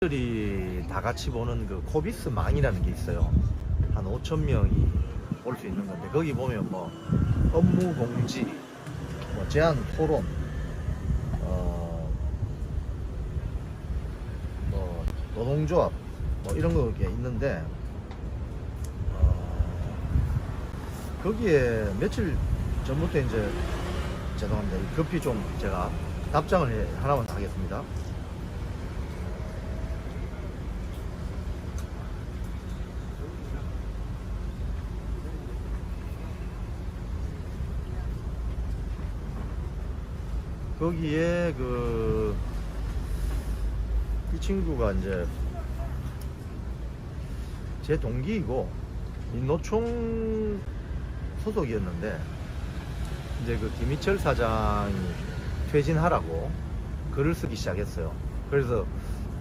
들이 다 같이 보는 그 코비스 망이라는 게 있어요. 한 5천 명이 올 수 있는 건데 거기 보면 뭐 업무 공지, 뭐 제안 토론, 뭐 노동조합 뭐 이런 거 있는데 거기에 며칠 전부터 이제 죄송합니다. 급히 좀 제가 답장을 하나만 하겠습니다. 거기에 이 친구가 이제 제 동기이고 민노총 소속이었는데 이제 그 김희철 사장이 퇴진하라고 글을 쓰기 시작했어요. 그래서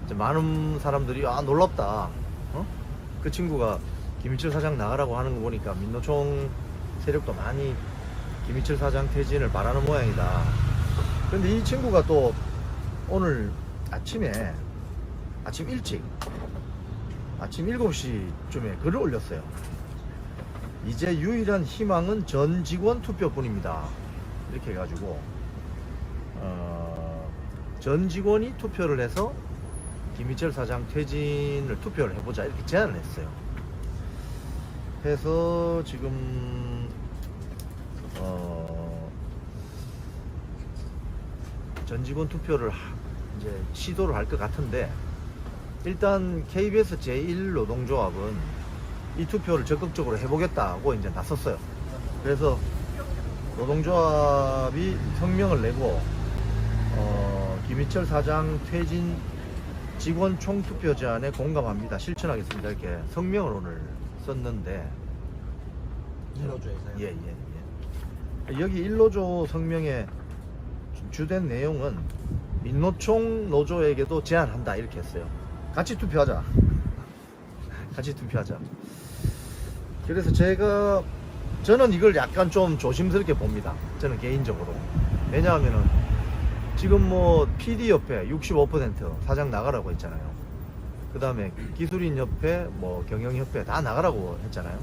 이제 많은 사람들이 놀랍다. 그 친구가 김희철 사장 나가라고 하는 거 보니까 민노총 세력도 많이 김희철 사장 퇴진을 바라는 모양이다. 근데 이 친구가 또 오늘 아침 일찍 아침 7시쯤에 글을 올렸어요. 이제 유일한 희망은 전 직원 투표뿐입니다. 이렇게 해가지고 전 직원이 투표를 해서 김희철 사장 퇴진을 투표를 해보자 이렇게 제안을 했어요. 해서 지금 전 직원 투표를 이제 시도를 할 것 같은데, 일단 KBS 제1노동조합은 이 투표를 적극적으로 해보겠다고 이제 나섰어요. 그래서 노동조합이 성명을 내고 김희철 사장 퇴진 직원 총투표 제안에 공감합니다, 실천하겠습니다 이렇게 성명을 오늘 썼는데, 일로조에서요? 예. 여기 일로조 성명의 주된 내용은 민노총 노조에게도 제안한다 이렇게 했어요. 같이 투표하자. 그래서 저는 이걸 약간 좀 조심스럽게 봅니다. 저는 개인적으로. 왜냐하면은 지금 뭐 PD협회 65% 사장 나가라고 했잖아요. 그 다음에 기술인협회, 뭐 경영협회 다 나가라고 했잖아요.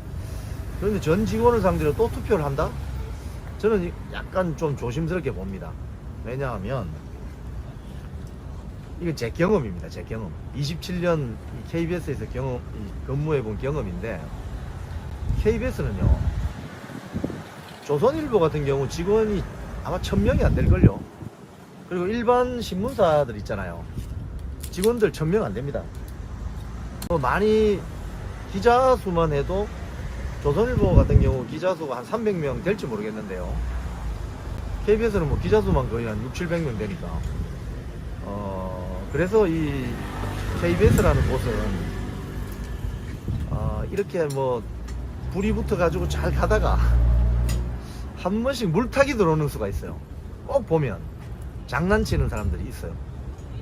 그런데 전 직원을 상대로 또 투표를 한다? 저는 약간 좀 조심스럽게 봅니다. 왜냐하면 이건 제 경험입니다. 제 경험. 27년 KBS에서 근무해본 경험인데, KBS는요 조선일보 같은 경우 직원이 아마 1000명이 안 될걸요. 그리고 일반 신문사들 있잖아요, 직원들 1000명 안 됩니다. 많이 기자 수만 해도 조선일보 같은 경우 기자 수가 한 300명 될지 모르겠는데요, KBS는 뭐 기자 수만 거의 한 600~700명 되니까 그래서 이 KBS라는 곳은 이렇게 뭐 불이 붙어 가지고 잘 가다가 한 번씩 물타기 들어오는 수가 있어요. 꼭 보면 장난치는 사람들이 있어요.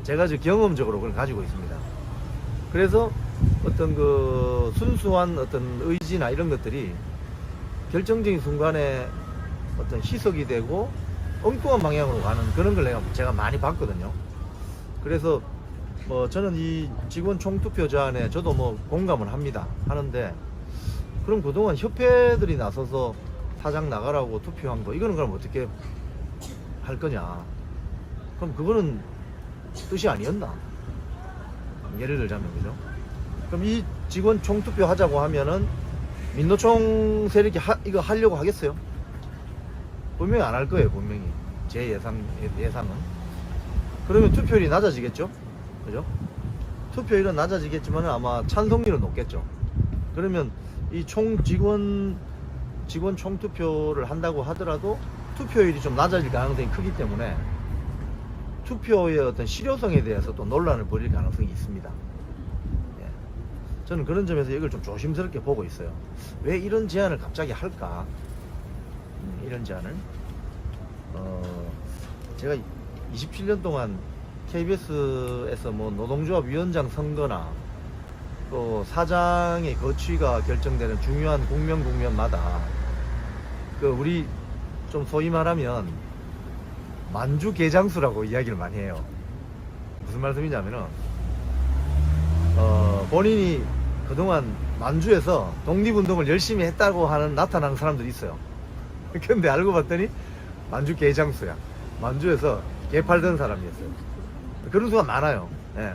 제가 지금 경험적으로 그걸 가지고 있습니다. 그래서 어떤 그 순수한 어떤 의지나 이런 것들이 결정적인 순간에 어떤 희석이 되고 엉뚱한 방향으로 가는 그런 걸 제가 많이 봤거든요. 그래서 뭐 저는 이 직원 총투표 제안에 저도 뭐 공감을 하는데, 그럼 그동안 협회들이 나서서 사장 나가라고 투표한 거, 이거는 그럼 어떻게 할 거냐? 그럼 그거는 뜻이 아니었나? 예를 들자면, 그죠? 그럼 이 직원 총투표 하자고 하면은 민노총 세력이 이거 하려고 하겠어요? 분명히 안 할 거예요, 분명히. 제 예상은. 그러면 투표율이 낮아지겠죠? 그죠? 투표율은 낮아지겠지만 아마 찬성률은 높겠죠. 그러면 이 직원 총투표를 한다고 하더라도 투표율이 좀 낮아질 가능성이 크기 때문에 투표의 어떤 실효성에 대해서 또 논란을 벌일 가능성이 있습니다. 예. 저는 그런 점에서 이걸 좀 조심스럽게 보고 있어요. 왜 이런 제안을 갑자기 할까? 이런 제안을 제가 27년 동안 KBS에서 뭐 노동조합 위원장 선거나 또 사장의 거취가 결정되는 중요한 국면마다 우리 좀 소위 말하면 만주 개장수라고 이야기를 많이 해요. 무슨 말씀이냐면은 본인이 그동안 만주에서 독립운동을 열심히 했다고 나타나는 사람들이 있어요. 근데 알고 봤더니 만주 개장수야. 만주에서 개 팔던 사람이었어요. 그런 수가 많아요. 예.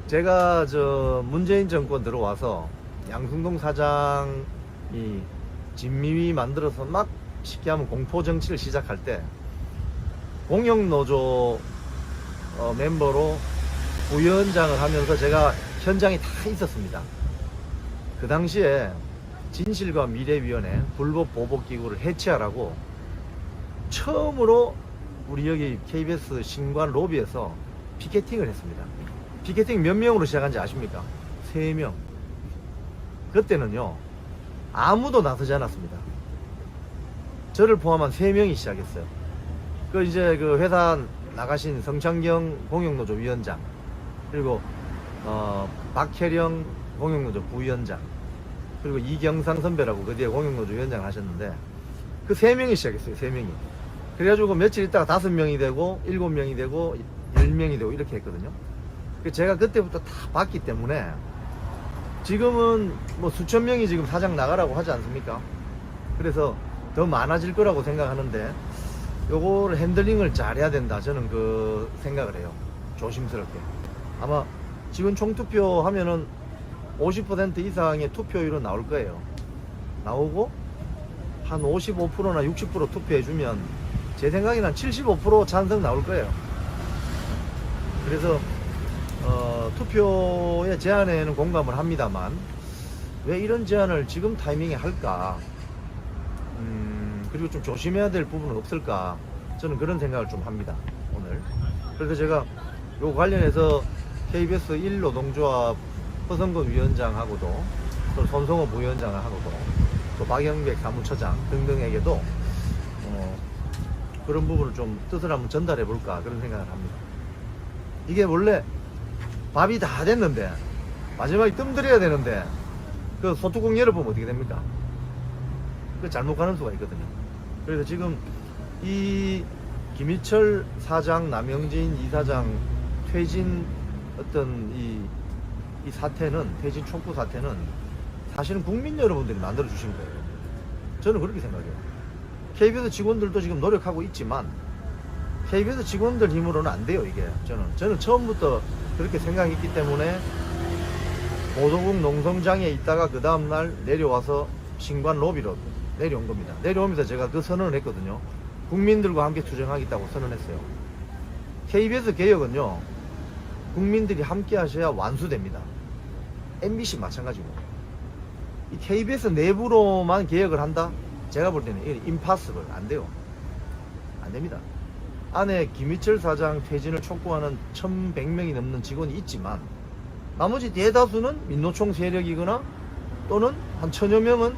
제가 문재인 정권 들어와서 양승동 사장이 진미위 만들어서 막 쉽게 하면 공포 정치를 시작할 때 공영노조 멤버로 부위원장을 하면서 제가 현장에 다 있었습니다. 그 당시에 진실과 미래위원회 불법보복기구를 해체하라고 처음으로 우리 여기 KBS 신관 로비에서 피켓팅을 했습니다. 피켓팅 몇 명으로 시작한지 아십니까? 3명. 그때는요 아무도 나서지 않았습니다. 저를 포함한 3명이 시작했어요. 이제 그 회사 나가신 성창경 공영노조 위원장, 그리고 박혜령 공영노조 부위원장, 그리고 이경상 선배라고 그 뒤에 공영노조 위원장을 하셨는데 그 3명이 시작했어요. 3명이. 그래가지고 며칠 있다가 5명이 되고 7명이 되고 10명이 되고 이렇게 했거든요. 제가 그때부터 다 봤기 때문에 지금은 뭐 수천 명이 지금 사장 나가라고 하지 않습니까? 그래서 더 많아질 거라고 생각하는데 요거를 핸들링을 잘 해야 된다, 저는 그 생각을 해요. 조심스럽게. 아마 지금 총투표 하면은 50% 이상의 투표율은 나올 거예요. 나오고 한 55%나 60% 투표해주면 제 생각에는 한 75% 찬성 나올 거예요. 그래서 투표의 제안에는 공감을 합니다만 왜 이런 제안을 지금 타이밍에 할까, 그리고 좀 조심해야 될 부분은 없을까, 저는 그런 생각을 좀 합니다 오늘. 그래서 제가 요 관련해서 KBS 1노동조합 허성근 위원장하고도 또 손성호 부위원장하고도 또 박영백 사무처장 등등에게도 그런 부분을 좀 뜻을 한번 전달해 볼까, 그런 생각을 합니다. 이게 원래 밥이 다 됐는데 마지막에 뜸들여야 되는데 그 소뚜껑 열어보면 어떻게 됩니까? 그 잘못 가는 수가 있거든요. 그래서 지금 이 김희철 사장, 남영진 이사장 퇴진 이 사태는, 퇴진 촉구 사태는 사실은 국민 여러분들이 만들어 주신 거예요. 저는 그렇게 생각해요. KBS 직원들도 지금 노력하고 있지만 KBS 직원들 힘으로는 안 돼요, 이게. 저는 처음부터 그렇게 생각했기 때문에 보도국 농성장에 있다가 그 다음날 내려와서 신관 로비로 내려온 겁니다. 내려오면서 제가 그 선언을 했거든요. 국민들과 함께 투쟁하겠다고 선언했어요. KBS 개혁은요, 국민들이 함께 하셔야 완수됩니다. MBC 마찬가지고. 이 KBS 내부로만 개혁을 한다? 제가 볼 때는 impossible, 안 돼요. 안 됩니다. 안에 김희철 사장 퇴진을 촉구하는 1100명이 넘는 직원이 있지만 나머지 대다수는 민노총 세력이거나 또는 한 1000여 명은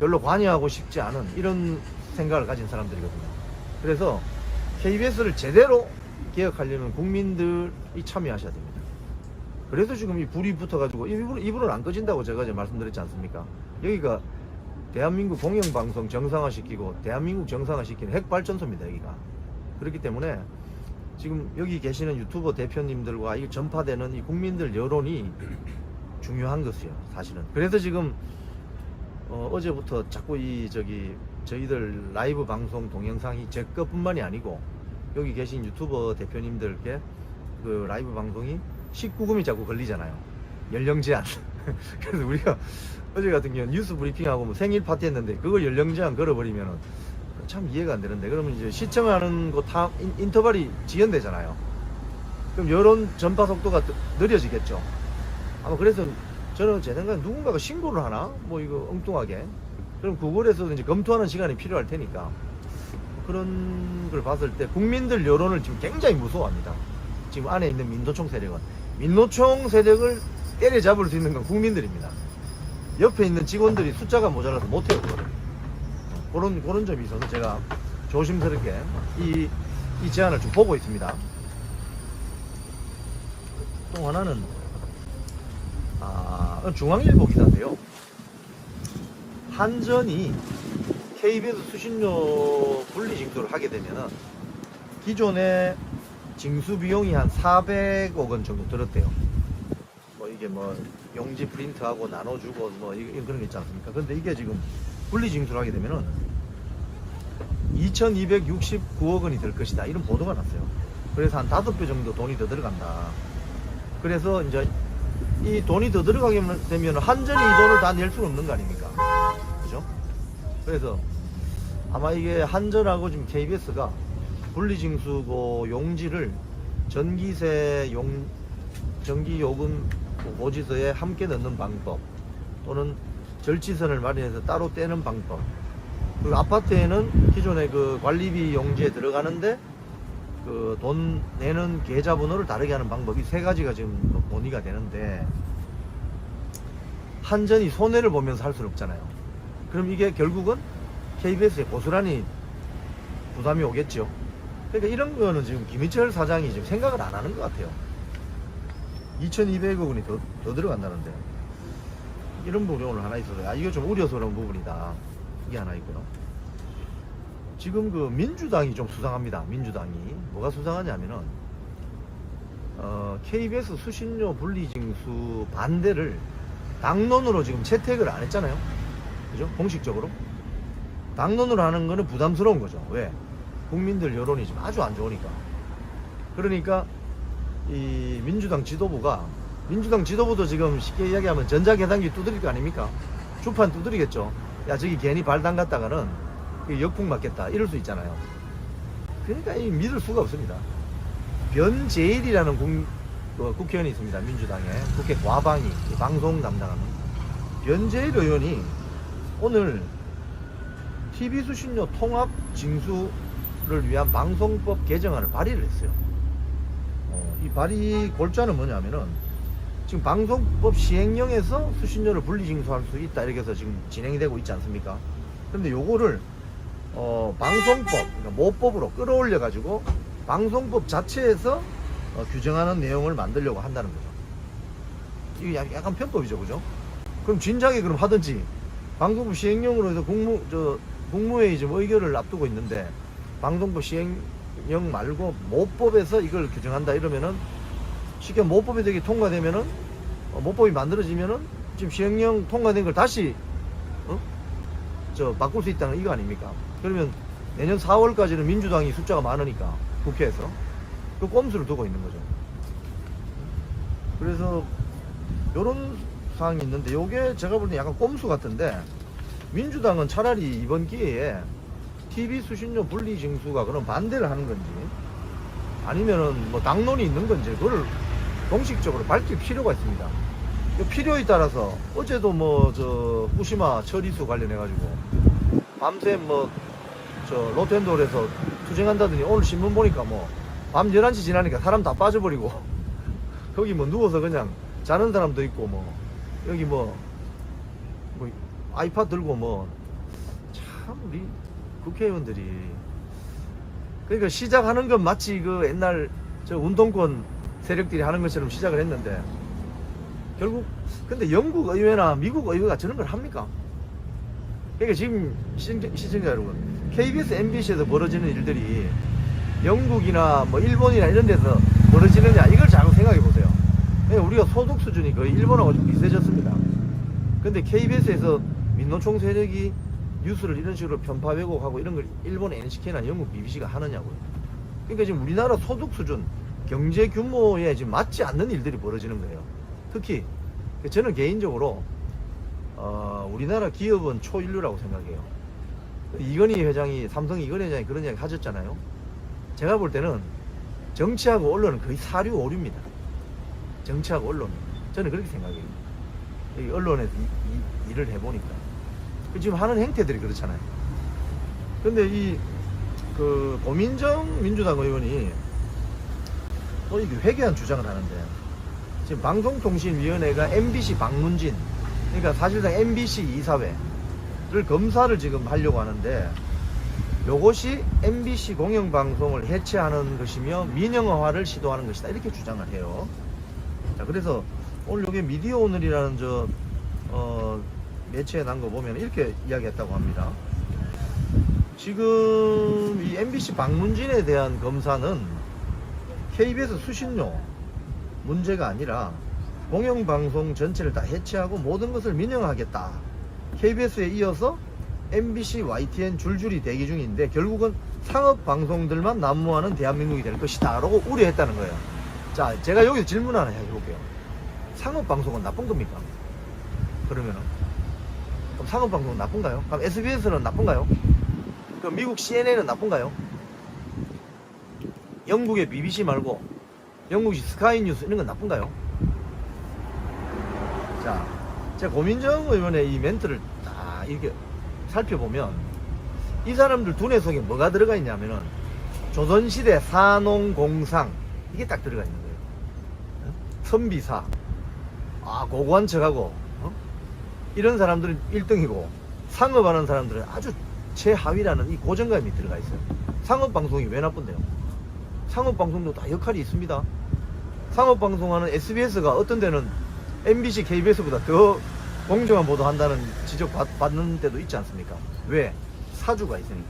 별로 관여하고 싶지 않은 이런 생각을 가진 사람들이거든요. 그래서 KBS를 제대로 개혁하려면 국민들이 참여하셔야 됩니다. 그래서 지금 이 불이 붙어가지고 이불은 안 꺼진다고 제가 이제 말씀드렸지 않습니까? 여기가 대한민국 공영방송 정상화시키고 대한민국 정상화시키는 핵발전소입니다, 여기가. 그렇기 때문에 지금 여기 계시는 유튜버 대표님들과 이 전파되는 이 국민들 여론이 중요한 것이요, 사실은. 그래서 지금 어제부터 자꾸 저희들 라이브 방송 동영상이 제 것뿐만이 아니고 여기 계신 유튜버 대표님들께 그 라이브 방송이 19금이 자꾸 걸리잖아요. 연령 제한. 그래서 우리가 어제 같은 경우는 뉴스 브리핑하고 뭐 생일 파티 했는데 그걸 연령 제한 걸어버리면은 참 이해가 안 되는데, 그러면 이제 시청하는 거 다 인터벌이 지연되잖아요. 그럼 여론 전파 속도가 느려지겠죠. 아마 그래서 저는 제 생각에 누군가가 신고를 하나? 뭐 이거 엉뚱하게. 그럼 구글에서도 이제 검토하는 시간이 필요할 테니까. 그런 걸 봤을 때 국민들 여론을 지금 굉장히 무서워합니다. 지금 안에 있는 민노총 세력은. 민노총 세력을 때려잡을 수 있는 건 국민들입니다. 옆에 있는 직원들이 숫자가 모자라서 못해요, 그거를. 그런 점이 있어서 제가 조심스럽게 이 제안을 좀 보고 있습니다. 또 하나는 중앙일보 기사인데요. 한전이 KBS 수신료 분리 징수를 하게 되면은 기존에 징수 비용이 한 400억 원 정도 들었대요. 뭐 이게 뭐 용지 프린트하고 나눠주고 뭐 그런 게 있지 않습니까? 근데 이게 지금 분리징수를 하게 되면은 2269억 원이 될 것이다 이런 보도가 났어요. 그래서 한 5배 정도 돈이 더 들어간다. 그래서 이제 이 돈이 더 들어가게 되면 한전이 이 돈을 다 낼 수는 없는 거 아닙니까? 그죠? 그래서 아마 이게 한전하고 지금 KBS가 분리징수고 용지를 전기요금 고지서에 함께 넣는 방법 또는 절지선을 마련해서 따로 떼는 방법, 그리고 아파트에는 기존의 그 관리비 용지에 들어가는데 그 돈 내는 계좌번호를 다르게 하는 방법이 3가지가 지금 논의가 되는데, 한전이 손해를 보면서 할 수는 없잖아요. 그럼 이게 결국은 KBS에 고스란히 부담이 오겠죠. 그러니까 이런 거는 지금 김희철 사장이 지금 생각을 안 하는 것 같아요. 2200억 원이 더 들어간다는데, 이런 부분이 오늘 하나 있어서 이거 좀 우려서 그런 부분이다, 이게 하나 있고요. 지금 그 민주당이 좀 수상합니다. 민주당이 뭐가 수상하냐면은 KBS 수신료 분리징수 반대를 당론으로 지금 채택을 안 했잖아요. 그죠? 공식적으로 당론으로 하는 거는 부담스러운 거죠. 왜? 국민들 여론이 지금 아주 안 좋으니까. 그러니까 이 민주당 지도부도 지금 쉽게 이야기하면 전자계산기 두드릴 거 아닙니까? 주판 두드리겠죠. 야, 저기 괜히 발 담갔다가는 역풍 맞겠다 이럴 수 있잖아요. 그러니까 이 믿을 수가 없습니다. 변재일이라는 국회의원이 있습니다. 민주당에 국회 과방위 방송 담당하는 변재일 의원이 오늘 TV 수신료 통합 징수를 위한 방송법 개정안을 발의를 했어요. 이 발의 골자는 뭐냐면은 지금 방송법 시행령에서 수신료를 분리징수할 수 있다 이렇게 해서 지금 진행이 되고 있지 않습니까? 그런데 요거를 방송법, 그러니까 모법으로 끌어올려 가지고 방송법 자체에서 규정하는 내용을 만들려고 한다는 거죠. 이게 약간 편법이죠, 그죠? 그럼 진작에 그럼 하든지. 방송법 시행령으로 해서 국무회의 지금 의결을 앞두고 있는데 방송법 시행령 말고 모법에서 이걸 규정한다 이러면은 쉽게 모법이 되게 통과되면은 모법이 만들어지면은 지금 시행령 통과된 걸 다시 바꿀 수 있다는 이거 아닙니까? 그러면 내년 4월까지는 민주당이 숫자가 많으니까 국회에서 그 꼼수를 두고 있는 거죠. 그래서 요런 사항이 있는데 요게 제가 볼 때 약간 꼼수 같은데, 민주당은 차라리 이번 기회에 TV 수신료 분리징수가 그럼 반대를 하는 건지 아니면은 뭐 당론이 있는 건지 그걸 공식적으로 밝힐 필요가 있습니다. 필요에 따라서 어제도 후쿠시마 처리수 관련해 가지고 밤새 로텐돌에서 투쟁한다더니 오늘 신문 보니까 밤 11시 지나니까 사람 다 빠져버리고 거기 누워서 그냥 자는 사람도 있고 여기 아이팟 들고 참 우리 국회의원들이, 그러니까 시작하는 건 마치 그 옛날 운동권 세력들이 하는 것처럼 시작을 했는데 결국 근데 영국 의회나 미국 의회가 저런 걸 합니까? 그러니까 지금 시청자 여러분, KBS, MBC에서 벌어지는 일들이 영국이나 일본이나 이런 데서 벌어지느냐 이걸 잘 생각해 보세요. 우리가 소득 수준이 거의 일본하고 좀 비슷해졌습니다. 근데 KBS에서 민노총 세력이 뉴스를 이런 식으로 편파 왜곡하고 이런 걸 일본 NHK나 영국 BBC가 하느냐고요. 그러니까 지금 우리나라 소득 수준, 경제 규모에 지금 맞지 않는 일들이 벌어지는 거예요. 특히 저는 개인적으로 우리나라 기업은 초인류라고 생각해요. 이건희 회장이, 삼성 이건희 회장이 그런 이야기 하셨잖아요. 제가 볼 때는 정치하고 언론은 거의 사류 오류입니다. 정치하고 언론, 저는 그렇게 생각해요. 언론에서 일을 해보니까 지금 하는 행태들이 그렇잖아요. 근데 고민정 민주당 의원이 또 이게 회개한 주장을 하는데, 지금 방송통신위원회가 MBC 방문진, 그러니까 사실상 MBC 이사회를 검사를 지금 하려고 하는데, 요것이 MBC 공영방송을 해체하는 것이며 민영화를 시도하는 것이다 이렇게 주장을 해요. 자, 그래서 오늘 여기 미디어 오늘이라는 매체에 난 거 보면 이렇게 이야기했다고 합니다. 지금 이 MBC 방문진에 대한 검사는 KBS 수신료 문제가 아니라 공영방송 전체를 다 해체하고 모든 것을 민영화하겠다. KBS에 이어서 MBC, YTN 줄줄이 대기 중인데 결국은 상업방송들만 난무하는 대한민국이 될 것이다 라고 우려했다는 거예요. 자, 제가 여기서 질문 하나 해볼게요. 상업방송은 나쁜 겁니까? 그러면은 그럼 상업방송은 나쁜가요? 그럼 SBS는 나쁜가요? 그럼 미국 CNN은 나쁜가요? 영국의 BBC 말고 영국식 스카이뉴스 이런 건 나쁜가요? 자, 제가 고민정 의원의 이 멘트를 다 이렇게 살펴보면 이 사람들 두뇌 속에 뭐가 들어가 있냐면은 조선시대 산농공상 이게 딱 들어가 있는 거예요. 선비사, 고고한 척하고 이런 사람들은 1등이고 상업하는 사람들은 아주 최하위라는 이 고정감이 들어가 있어요. 상업방송이 왜 나쁜데요? 상업방송도 다 역할이 있습니다. 상업방송하는 SBS가 어떤 데는 MBC, KBS보다 더 공정한 보도한다는 지적 받는 데도 있지 않습니까? 왜? 사주가 있으니까.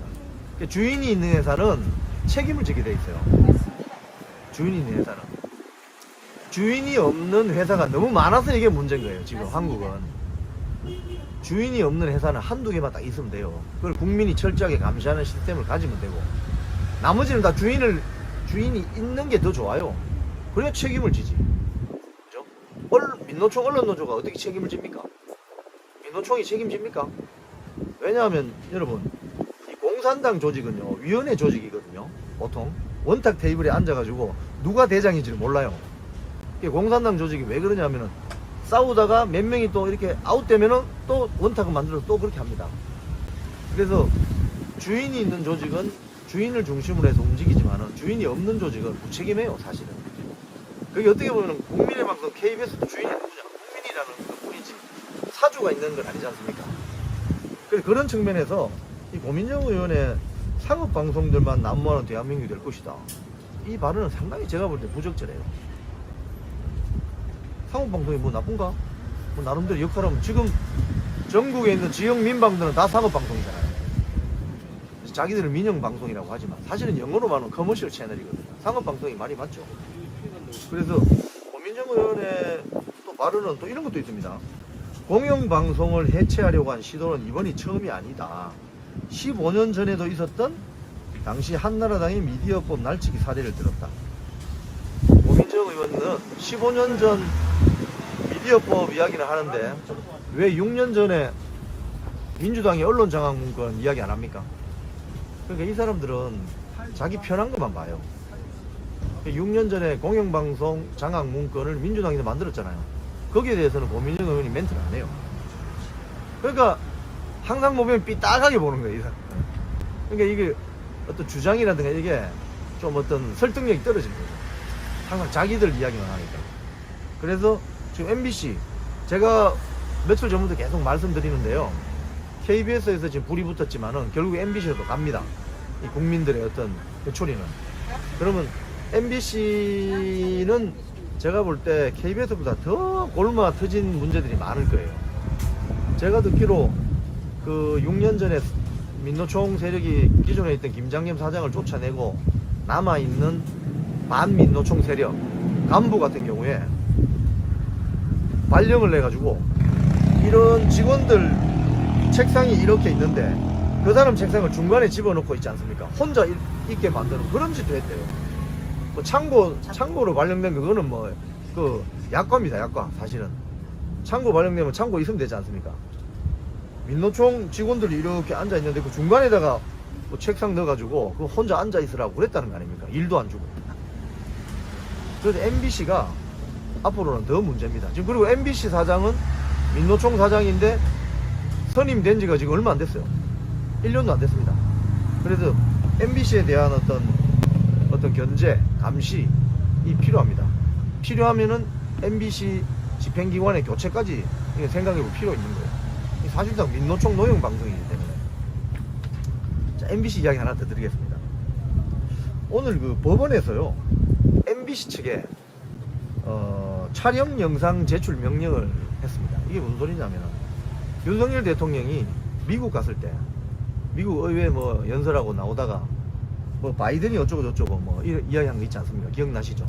그러니까 주인이 있는 회사는 책임을 지게 돼 있어요. 주인이 있는 회사는. 주인이 없는 회사가 너무 많아서 이게 문제인 거예요. 지금 한국은. 주인이 없는 회사는 한두 개만 딱 있으면 돼요. 그걸 국민이 철저하게 감시하는 시스템을 가지면 되고 나머지는 다 주인이 있는 게 더 좋아요. 그래야 책임을 지지. 그죠? 민노총 언론노조가 어떻게 책임을 집니까? 민노총이 책임집니까? 왜냐하면 여러분 이 공산당 조직은요 위원회 조직이거든요. 보통 원탁 테이블에 앉아가지고 누가 대장인지를 몰라요. 공산당 조직이 왜 그러냐면은 싸우다가 몇 명이 또 이렇게 아웃되면은 또 원탁을 만들어서 또 그렇게 합니다. 그래서 주인이 있는 조직은 주인을 중심으로 해서 움직이지만은 주인이 없는 조직은 무책임해요, 사실은. 그게 어떻게 보면 국민의 방송 KBS도 주인이 누구냐? 국민이라는 것 뿐이지 사주가 있는 건 아니지 않습니까? 그래서 그런 측면에서 이 고민정 의원의 상업방송들만 난무하는 대한민국이 될 것이다. 이 발언은 상당히 제가 볼 때 부적절해요. 상업방송이 뭐 나쁜가? 뭐 나름대로 역할하면 지금 전국에 있는 지역 민방들은 다 상업방송이잖아요. 자기들은 민영방송이라고 하지만 사실은 영어로 말하면 커머셜 채널이거든요. 상업방송이 말이 맞죠. 그래서 고민정 의원의 또 발언은 또 이런 것도 있습니다. 공영방송을 해체하려고 한 시도는 이번이 처음이 아니다. 15년 전에도 있었던 당시 한나라당의 미디어법 날치기 사례를 들었다. 고민정 의원은 15년 전 미디어법 이야기를 하는데 왜 6년 전에 민주당의 언론장악문건 이야기 안 합니까? 그러니까 이 사람들은 자기 편한 것만 봐요. 6년 전에 공영방송 장악문건을 민주당에서 만들었잖아요. 거기에 대해서는 고민정 의원이 멘트를 안 해요. 그러니까 항상 보면 삐딱하게 보는 거예요. 이 사람. 그러니까 이게 어떤 주장이라든가 이게 좀 어떤 설득력이 떨어진 거예요. 항상 자기들 이야기만 하니까. 그래서 지금 MBC 제가 며칠 전부터 계속 말씀드리는데요. KBS에서 지금 불이 붙었지만은 결국 MBC로도 갑니다. 이 국민들의 어떤 회초리는. 그러면 MBC는 제가 볼 때 KBS보다 더 골마 터진 문제들이 많을 거예요. 제가 듣기로 그 6년 전에 민노총 세력이 기존에 있던 김장겸 사장을 쫓아내고 남아있는 반민노총 세력 간부 같은 경우에 발령을 내가지고 이런 직원들 책상이 이렇게 있는데 그 사람 책상을 중간에 집어넣고 있지 않습니까? 혼자 있게 만드는 그런 짓도 했대요. 뭐 창고로 발령된 그거는 뭐 그 약과입니다. 약과. 사실은 창고 발령되면 창고 있으면 되지 않습니까? 민노총 직원들이 이렇게 앉아 있는데 그 중간에다가 뭐 책상 넣어가지고 그 혼자 앉아 있으라고 그랬다는 거 아닙니까? 일도 안 주고. 그래서 MBC가 앞으로는 더 문제입니다. 지금 그리고 MBC 사장은 민노총 사장인데 선임된 지가 지금 얼마 안 됐어요. 1년도 안 됐습니다. 그래서 MBC에 대한 어떤 견제, 감시 이 필요합니다. 필요하면은 MBC 집행기관의 교체까지 생각해볼 필요 있는 거예요. 사실상 민노총 노영 방송이기 때문에. 자, MBC 이야기 하나 더 드리겠습니다. 오늘 그 법원에서요, MBC 측에 촬영 영상 제출 명령을 했습니다. 이게 무슨 소리냐면 윤석열 대통령이 미국 갔을 때 미국 의회 뭐 연설하고 나오다가 뭐 바이든이 어쩌고 저쩌고 뭐 이야기한 거 있지 않습니까? 기억나시죠?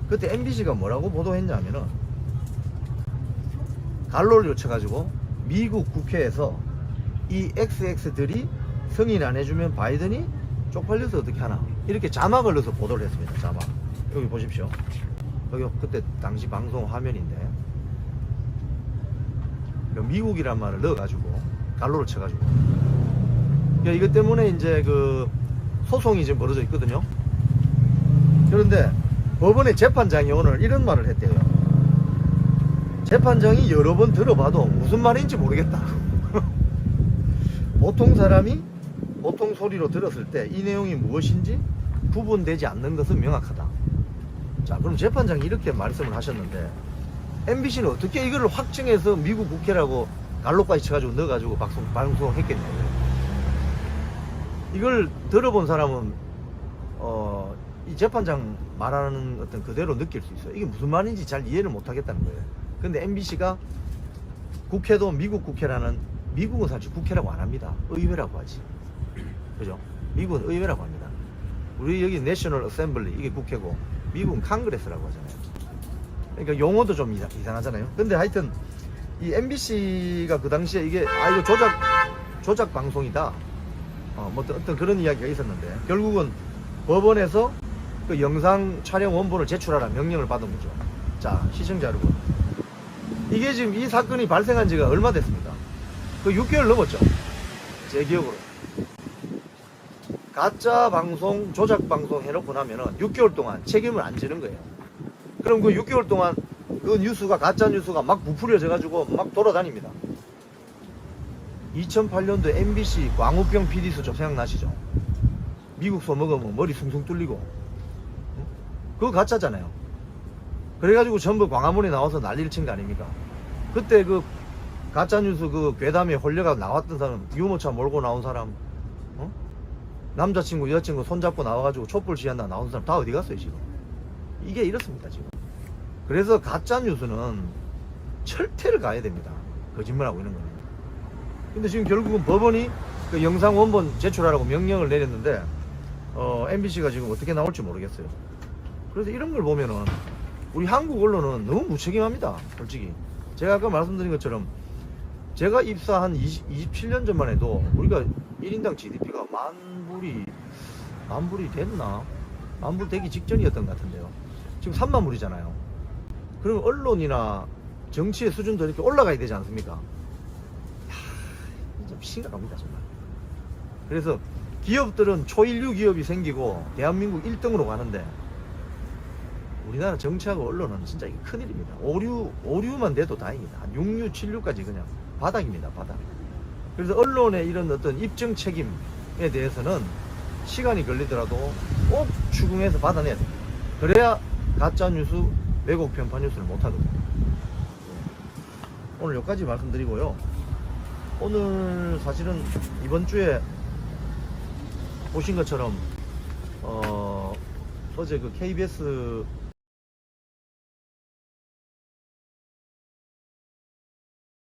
그때 MBC가 뭐라고 보도했냐면은 달로를 요청가지고 미국 국회에서 이 XX들이 승인 안 해주면 바이든이 쪽팔려서 어떻게 하나 이렇게 자막을 넣어서 보도를 했습니다. 자막 여기 보십시오. 여기 그때 당시 방송 화면인데 미국이란 말을 넣어가지고 달로를 쳐가지고 이것 때문에 이제 그 소송이 지금 벌어져 있거든요. 그런데 법원의 재판장이 오늘 이런 말을 했대요. 재판장이 여러 번 들어봐도 무슨 말인지 모르겠다. 보통 사람이 보통 소리로 들었을 때 이 내용이 무엇인지 구분되지 않는 것은 명확하다. 자, 그럼 재판장이 이렇게 말씀을 하셨는데 MBC는 어떻게 이거를 확증해서 미국 국회라고 갈로까지 쳐가지고 넣어가지고 방송했겠냐고요. 이걸 들어본 사람은 이 재판장 말하는 어떤 그대로 느낄 수 있어요. 이게 무슨 말인지 잘 이해를 못하겠다는 거예요. 근데 MBC가 국회도 미국 국회라는, 미국은 사실 국회라고 안 합니다. 의회라고 하지. 그죠? 미국은 의회라고 합니다. 우리 여기 내셔널 어셈블리 이게 국회고 미국은 컨그레스라고 하잖아요. 그러니까 용어도 좀 이상하잖아요. 근데 하여튼 이 MBC가 그 당시에 이게 이거 조작 방송이다. 뭐 어떤 그런 이야기가 있었는데 결국은 법원에서 그 영상 촬영 원본을 제출하라 명령을 받은 거죠. 자, 시청자 여러분, 이게 지금 이 사건이 발생한 지가 얼마 됐습니까? 그 6개월 넘었죠. 제 기억으로. 가짜 방송, 조작 방송 해놓고 나면은 6개월 동안 책임을 안 지는 거예요. 그럼 그 6개월 동안 그 뉴스가, 가짜 뉴스가 막 부풀려져가지고 막 돌아다닙니다. 2008년도 MBC 광우병 PD 수첩 생각나시죠? 미국서 먹으면 머리 숭숭 뚫리고. 그거 가짜잖아요. 그래가지고 전부 광화문에 나와서 난리를 친 거 아닙니까? 그때 그 가짜뉴스 그 괴담에 홀려가 나왔던 사람, 유모차 몰고 나온 사람, 남자친구, 여자친구 손잡고 나와가지고 촛불 시한다 나온 사람 다 어디 갔어요, 지금? 이게 이렇습니다, 지금. 그래서 가짜뉴스는 철퇴를 가야 됩니다. 거짓말하고 있는 거는. 근데 지금 결국은 법원이 그 영상 원본 제출하라고 명령을 내렸는데, MBC가 지금 어떻게 나올지 모르겠어요. 그래서 이런 걸 보면은, 우리 한국 언론은 너무 무책임합니다, 솔직히. 제가 아까 말씀드린 것처럼, 제가 입사한 27년 전만 해도 우리가 1인당 GDP가 만 불이 됐나? 만 불 되기 직전이었던 것 같은데요. 지금 3만 불이잖아요. 그럼 언론이나 정치의 수준도 이렇게 올라가야 되지 않습니까? 좀 심각합니다, 정말. 그래서 기업들은 초일류 기업이 생기고 대한민국 1등으로 가는데 우리나라 정치하고 언론은 진짜 이게 큰일입니다. 5류만 돼도 다행이다. 한 6류, 7류까지 그냥 바닥입니다, 바닥. 그래서 언론의 이런 어떤 입증 책임에 대해서는 시간이 걸리더라도 꼭 추궁해서 받아내야 됩니다. 그래야 가짜뉴스, 왜곡 편파 뉴스를 못하거든요. 오늘 여기까지 말씀드리고요. 오늘 사실은 이번 주에 보신 것처럼 어제 그 KBS